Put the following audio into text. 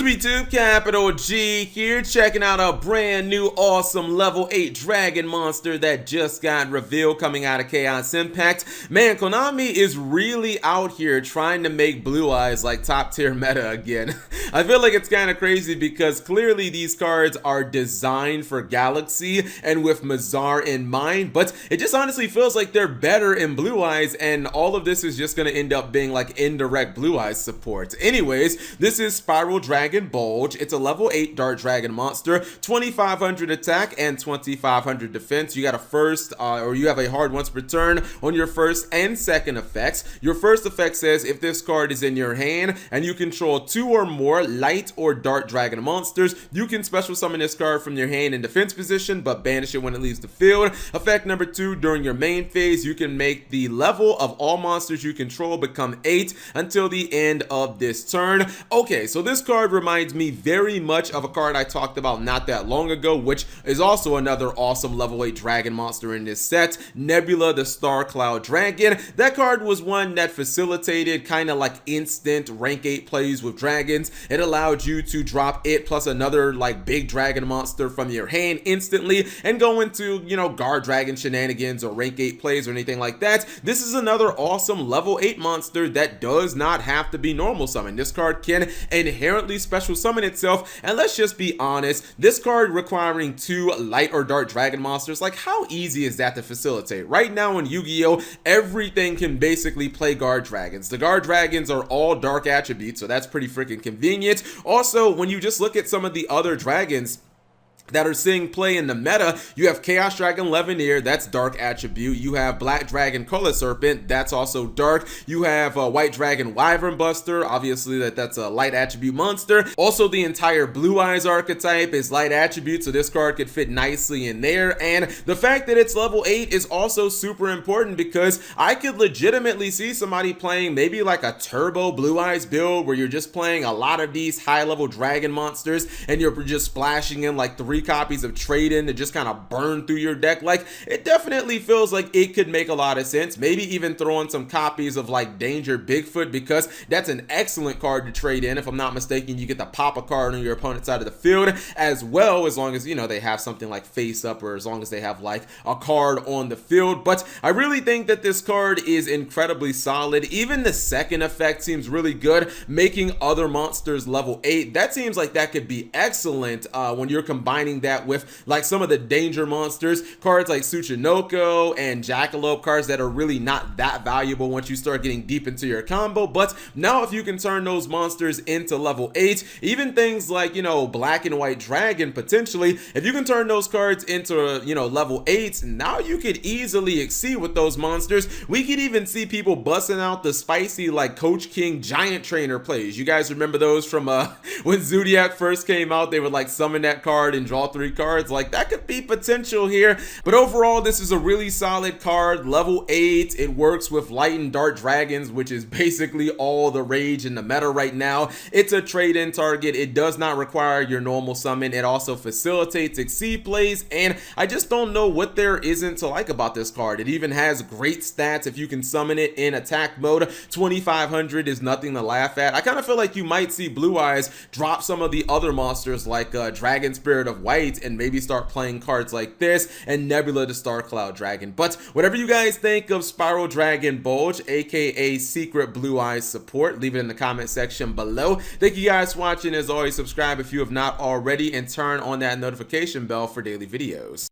YouTube, Capital G here, checking out a brand new awesome level 8 dragon monster that just got revealed coming out of Chaos Impact. Man, Konami is really out here trying to make Blue Eyes like top tier meta again. I feel like it's kind of crazy because clearly these cards are designed for Galaxy and with Mazar in mind, but it just honestly feels like they're better in Blue Eyes, and all of this is just going to end up being like indirect Blue Eyes support. Anyways, this is Spiral Dragon Bulge. It's a level 8 Dart Dragon monster, 2500 attack and 2500 defense. You got a first, or you have a hard once per turn on your first and second effects. Your first effect says if this card is in your hand and you control 2 or more light or Dart Dragon monsters, you can special summon this card from your hand in defense position, but banish it when it leaves the field. Effect number 2, during your main phase, you can make the level of all monsters you control become 8 until the end of this turn. Okay, so this card reminds me very much of a card I talked about not that long ago, which is also another awesome level 8 dragon monster in this set, Nebula the Star Cloud Dragon. That card was one that facilitated kind of like instant rank 8 plays with dragons. It allowed you to drop it plus another like big dragon monster from your hand instantly and go into, you know, guard dragon shenanigans or rank 8 plays or anything like that. This is another awesome level 8 monster that does not have to be normal summon. This card can inherently special summon itself, and let's just be honest, this card requiring 2 light or dark dragon monsters, like how easy is that to facilitate? Right now in Yu-Gi-Oh, everything can basically play guard dragons. The guard dragons are all dark attributes, so that's pretty freaking convenient. Also, when you just look at some of the other dragons that are seeing play in the meta, you have Chaos Dragon Levineer, that's dark attribute. You have Black Dragon Color Serpent, that's also dark. You have White Dragon Wyvern Buster, obviously that's a light attribute monster. Also, the entire Blue Eyes archetype is light attribute, so this card could fit nicely in there. And the fact that it's level 8 is also super important because I could legitimately see somebody playing maybe like a turbo Blue Eyes build where you're just playing a lot of these high level dragon monsters and you're just splashing in like 3 copies of trade-in to just kind of burn through your deck. Like, it definitely feels like it could make a lot of sense. Maybe even throw in some copies of like Danger Bigfoot, because that's an excellent card to trade in. If I'm not mistaken, you get to pop a card on your opponent's side of the field as well, as long as, you know, they have something like face up, or as long as they have like a card on the field. But I really think that this card is incredibly solid. Even the second effect seems really good, making other monsters level 8. That seems like that could be excellent when you're combining that with like some of the danger monsters, cards like Tsuchinoko and Jackalope, cards that are really not that valuable once you start getting deep into your combo. But now if you can turn those monsters into level 8, even things like, you know, Black and White Dragon, potentially, if you can turn those cards into, you know, level 8s, now you could easily exceed with those monsters. We could even see people busting out the spicy like Coach King Giant Trainer plays. You guys remember those from when Zodiac first came out? They would like summon that card and draw 3 cards. Like, that could be potential here. But overall, this is a really solid card, level 8. It works with light and dark dragons, which is basically all the rage in the meta right now. It's a trade-in target. It does not require your normal summon. It also facilitates exceed plays, and I just don't know what there isn't to like about this card. It even has great stats if you can summon it in attack mode. 2500 is nothing to laugh at. I kind of feel like you might see Blue Eyes drop some of the other monsters like Dragon Spirit of White and maybe start playing cards like this and Nebula the Star Cloud Dragon. But whatever you guys think of Spiral Dragon Bulge, aka Secret Blue Eyes support, leave it in the comment section below. Thank you guys for watching. As always, subscribe if you have not already and turn on that notification bell for daily videos.